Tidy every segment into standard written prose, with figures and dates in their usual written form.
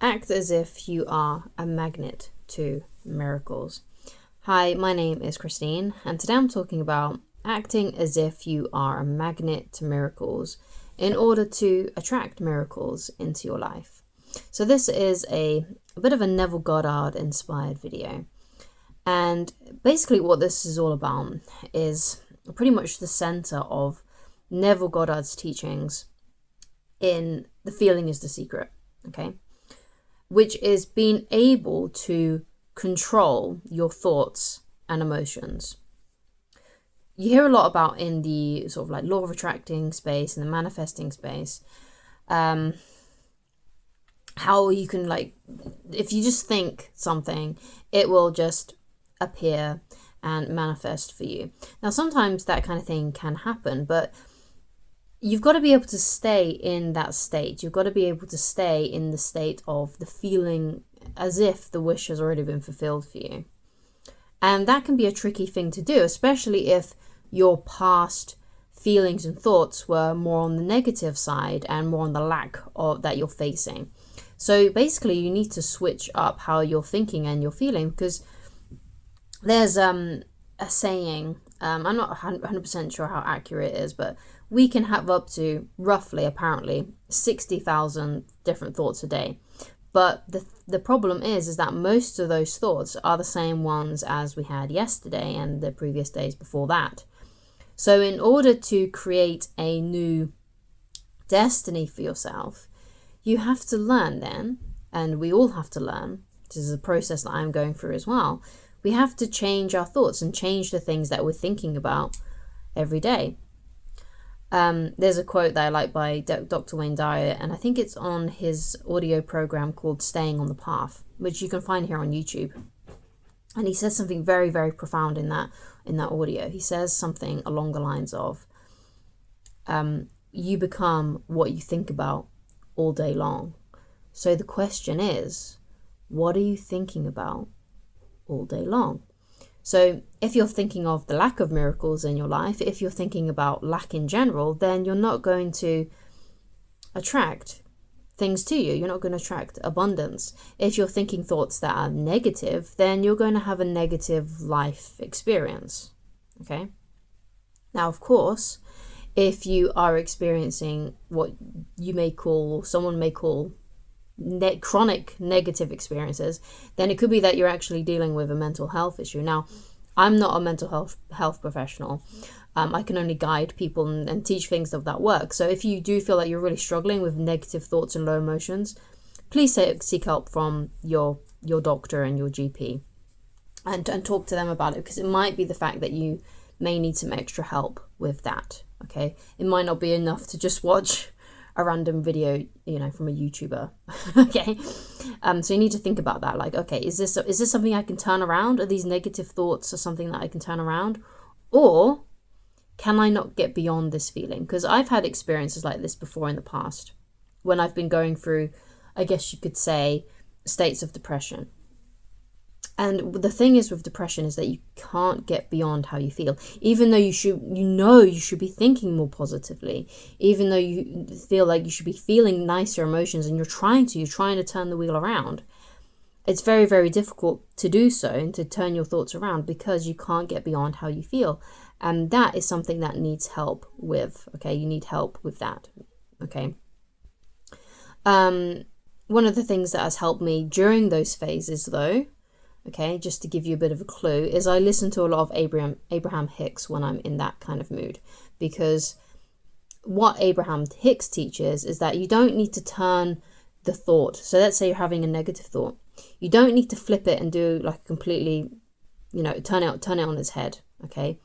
Act as if you are a magnet to miracles. Hi, my name is Christine, and today I'm talking about acting as if you are a magnet to miracles in order to attract miracles into your life. So this is a bit of a Neville Goddard inspired video. And basically what this is all about is pretty much the center of Neville Goddard's teachings in The Feeling is the Secret, okay? Which is being able to control your thoughts and emotions. You hear a lot about in the sort of like law of attracting space and the manifesting space, how you can, like, if you just think something, it will just appear and manifest for you. Now, sometimes that kind of thing can happen, but you've got to be able to stay in that state. You've got to be able to stay in the state of the feeling as if the wish has already been fulfilled for you. And that can be a tricky thing to do, especially if your past feelings and thoughts were more on the negative side and more on the lack of that you're facing. So basically you need to switch up how you're thinking and you're feeling, because there's a saying, I'm not 100% sure how accurate it is, but we can have up to roughly, apparently, 60,000 different thoughts a day. But the problem is that most of those thoughts are the same ones as we had yesterday and the previous days before that. So in order to create a new destiny for yourself, you have to learn then, and we all have to learn, this is a process that I'm going through as well, we have to change our thoughts and change the things that we're thinking about every day. There's a quote that I like by Dr. Wayne Dyer, and I think it's on his audio program called Staying on the Path, which you can find here on YouTube. And he says something very, very profound in that audio. He says something along the lines of, you become what you think about all day long. So the question is, what are you thinking about all day long? So if you're thinking of the lack of miracles in your life, if you're thinking about lack in general, then you're not going to attract things to you. You're not going to attract abundance. If you're thinking thoughts that are negative, then you're going to have a negative life experience. Okay? Now, of course, if you are experiencing what you may call, or someone may call, chronic negative experiences, then it could be that you're actually dealing with a mental health issue. Now, I'm not a mental health professional. I can only guide people and teach things that work. So if you do feel like you're really struggling with negative thoughts and low emotions, please seek help from your doctor and your GP and talk to them about it, because it might be the fact that you may need some extra help with that. Okay, it might not be enough to just watch a random video, from a YouTuber. Okay, so you need to think about that. Like, okay, is this something I can turn around? Are these negative thoughts or something that I can turn around, or can I not get beyond this feeling? Because I've had experiences like this before in the past, when I've been going through, I guess you could say, states of depression. And the thing is with depression is that you can't get beyond how you feel, even though you should be thinking more positively, even though you feel like you should be feeling nicer emotions, and you're trying to turn the wheel around. It's very, very difficult to do so and to turn your thoughts around, because you can't get beyond how you feel. And that is something that needs help with. Okay, you need help with that. Okay. One of the things that has helped me during those phases, though, okay, just to give you a bit of a clue, is I listen to a lot of Abraham Hicks when I'm in that kind of mood. Because what Abraham Hicks teaches is that you don't need to turn the thought. So let's say you're having a negative thought. You don't need to flip it and do like completely, turn it on its head, okay?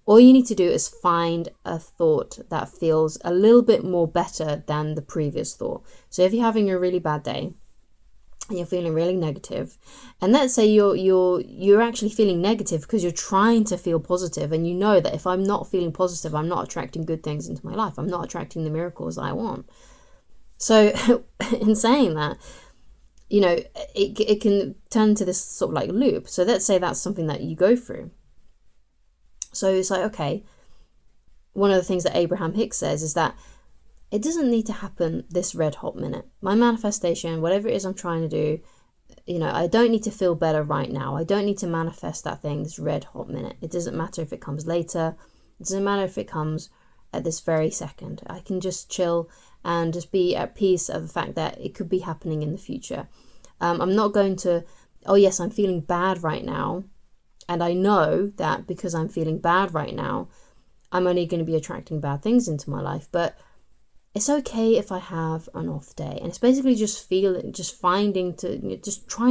All you need to do is find a thought that feels a little bit more better than the previous thought. So if you're having a really bad day, and you're feeling really negative, and let's say you're actually feeling negative because you're trying to feel positive, and you know that if I'm not feeling positive, I'm not attracting good things into my life. I'm not attracting the miracles I want. So in saying that, it can turn to this sort of like loop. So let's say that's something that you go through. So it's like, okay, one of the things that Abraham Hicks says is that it doesn't need to happen this red hot minute. My manifestation, whatever it is I'm trying to do, I don't need to feel better right now. I don't need to manifest that thing this red hot minute. It doesn't matter if it comes later. It doesn't matter if it comes at this very second. I can just chill and just be at peace of the fact that it could be happening in the future. I'm not going to, oh yes, I'm feeling bad right now. And I know that because I'm feeling bad right now, I'm only going to be attracting bad things into my life. But it's okay if I have an off day. And it's basically just trying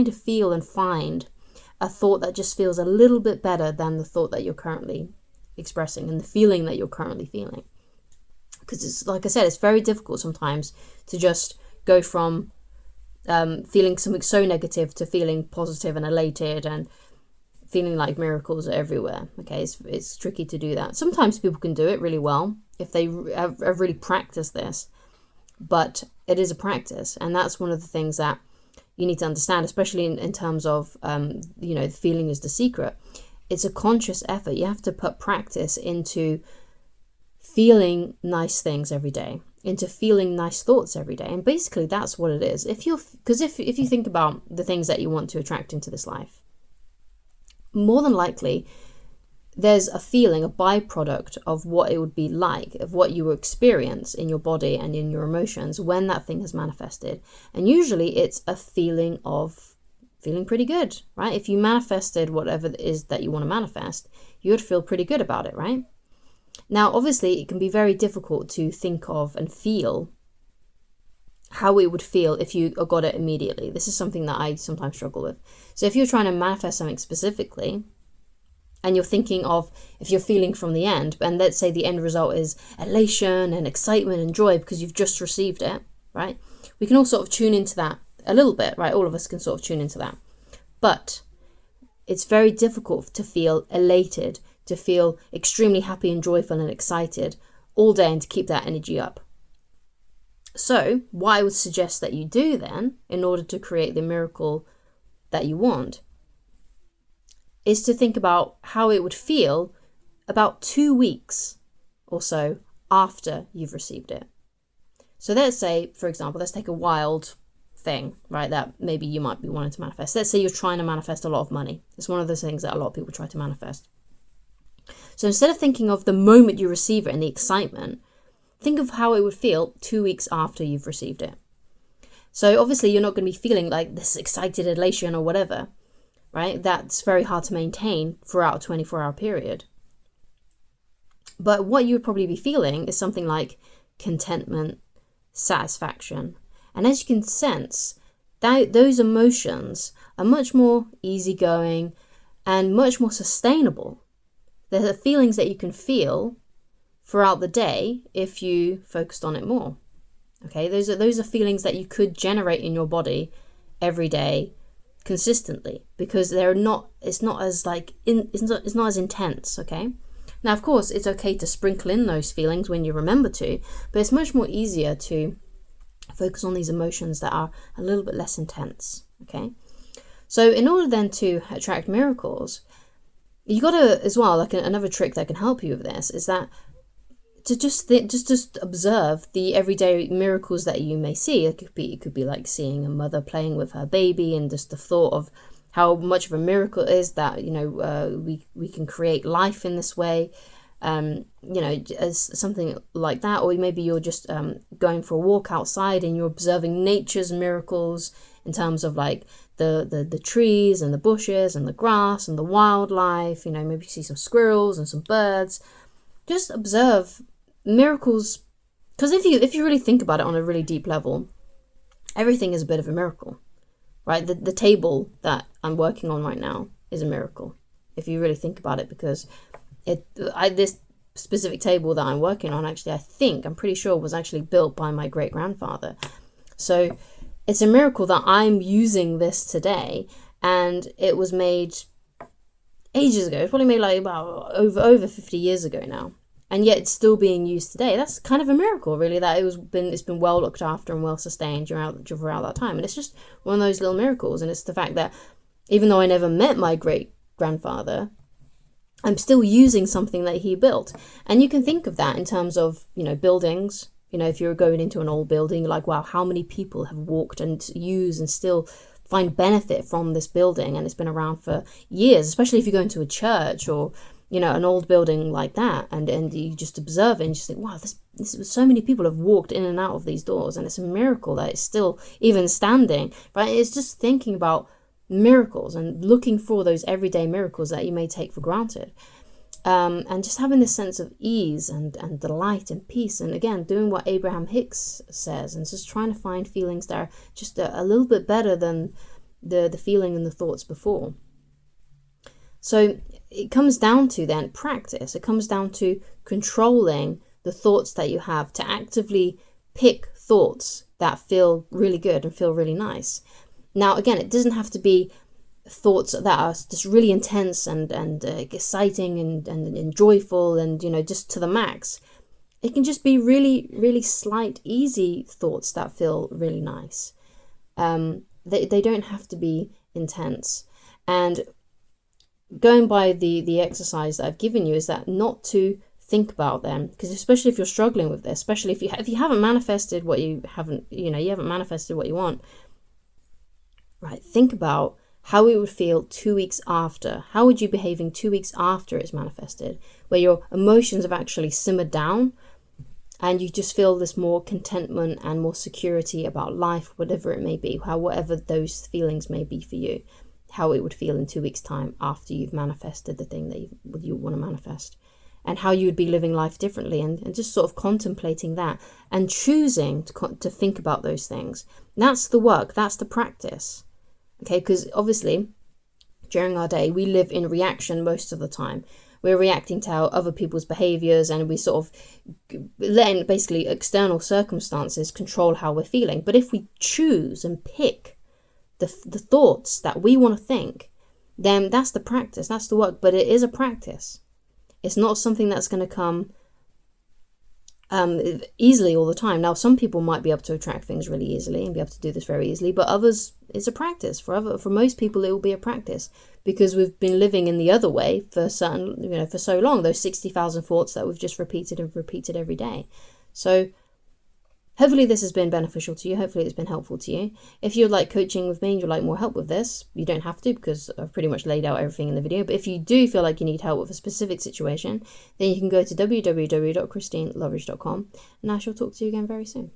to feel and find a thought that just feels a little bit better than the thought that you're currently expressing and the feeling that you're currently feeling. Because it's, like I said, it's very difficult sometimes to just go from feeling something so negative to feeling positive and elated and feeling like miracles are everywhere. Okay, it's tricky to do that. Sometimes people can do it really well if they have really practiced this, but it is a practice, and that's one of the things that you need to understand, especially in terms of the feeling is the secret. It's a conscious effort. You have to put practice into feeling nice things every day, into feeling nice thoughts every day, and basically that's what it is. If you think about the things that you want to attract into this life, more than likely there's a feeling, a byproduct of what it would be like, of what you will experience in your body and in your emotions when that thing has manifested. And usually it's a feeling of feeling pretty good, right? If you manifested whatever it is that you want to manifest, you would feel pretty good about it, right? Now, obviously, it can be very difficult to think of and feel how it would feel if you got it immediately. This is something that I sometimes struggle with. So if you're trying to manifest something specifically, and you're thinking of if you're feeling from the end, and let's say the end result is elation and excitement and joy because you've just received it, right? We can all sort of tune into that a little bit, right? All of us can sort of tune into that. But it's very difficult to feel elated, to feel extremely happy and joyful and excited all day and to keep that energy up. So what I would suggest that you do then, in order to create the miracle that you want, is to think about how it would feel about 2 weeks or so after you've received it. So let's say, for example, let's take a wild thing, right, that maybe you might be wanting to manifest. Let's say you're trying to manifest a lot of money. It's one of those things that a lot of people try to manifest. So instead of thinking of the moment you receive it and the excitement, think of how it would feel 2 weeks after you've received it. So obviously you're not going to be feeling like this excited elation or whatever, right? That's very hard to maintain throughout a 24-hour period. But what you would probably be feeling is something like contentment, satisfaction. And as you can sense, those emotions are much more easygoing and much more sustainable. They're the feelings that you can feel throughout the day if you focused on it more. Okay, those are feelings that you could generate in your body every day consistently, because it's not as intense. Okay, now of course it's okay to sprinkle in those feelings when you remember to, but it's much more easier to focus on these emotions that are a little bit less intense. Okay, so in order then to attract miracles, you gotta as well, like another trick that can help you with this is that to just observe the everyday miracles that you may see. It could be like seeing a mother playing with her baby, and just the thought of how much of a miracle it is that we can create life in this way, as something like that. Or maybe you're just going for a walk outside and you're observing nature's miracles in terms of like the trees and the bushes and the grass and the wildlife. Maybe you see some squirrels and some birds. Just observe miracles, because if you really think about it on a really deep level, everything is a bit of a miracle, right? The table that I'm working on right now is a miracle, if you really think about it, because this specific table that I'm working on, actually, I'm pretty sure was actually built by my great-grandfather. So it's a miracle that I'm using this today, and it was made ages ago. It's probably made like about over 50 years ago now, and yet it's still being used today. That's kind of a miracle, really, that it's been well looked after and well sustained throughout that time. And it's just one of those little miracles. And it's the fact that even though I never met my great grandfather, I'm still using something that he built. And you can think of that in terms of buildings, if you're going into an old building, like, wow, how many people have walked and used and still find benefit from this building, and it's been around for years, especially if you go into a church or an old building like that, and you just observe it and just think, wow, this so many people have walked in and out of these doors, and it's a miracle that it's still even standing, right? It's just thinking about miracles and looking for those everyday miracles that you may take for granted, and just having this sense of ease and delight and peace, and again doing what Abraham Hicks says, and just trying to find feelings that are just a little bit better than the feeling and the thoughts before. So it comes down to then practice. It comes down to controlling the thoughts that you have, to actively pick thoughts that feel really good and feel really nice. Now, again, it doesn't have to be thoughts that are just really intense and exciting and joyful and, just to the max. It can just be really, really slight, easy thoughts that feel really nice. They don't have to be intense. And going by the exercise that I've given you is that not to think about them, because especially if you're struggling with this, especially if you haven't manifested what you haven't manifested what you want, right? Think about how it would feel 2 weeks after. How would you be behaving 2 weeks after it's manifested, where your emotions have actually simmered down and you just feel this more contentment and more security about life, whatever it may be, whatever those feelings may be for you, how it would feel in 2 weeks' time after you've manifested the thing that you want to manifest, and how you would be living life differently, and just sort of contemplating that and choosing to think about those things. That's the work, that's the practice. Okay, because obviously during our day we live in reaction most of the time. We're reacting to other people's behaviors, and we sort of letting basically external circumstances control how we're feeling. But if we choose and pick the thoughts that we want to think, then that's the practice, that's the work. But it is a practice. It's not something that's going to come easily all the time. Now, some people might be able to attract things really easily and be able to do this very easily, but others, it's a practice. For most people, it will be a practice, because we've been living in the other way for so long, those 60,000 thoughts that we've just repeated and repeated every day. So hopefully this has been beneficial to you. Hopefully it's been helpful to you. If you'd like coaching with me and you'd like more help with this, you don't have to, because I've pretty much laid out everything in the video. But if you do feel like you need help with a specific situation, then you can go to www.christineloveridge.com, and I shall talk to you again very soon.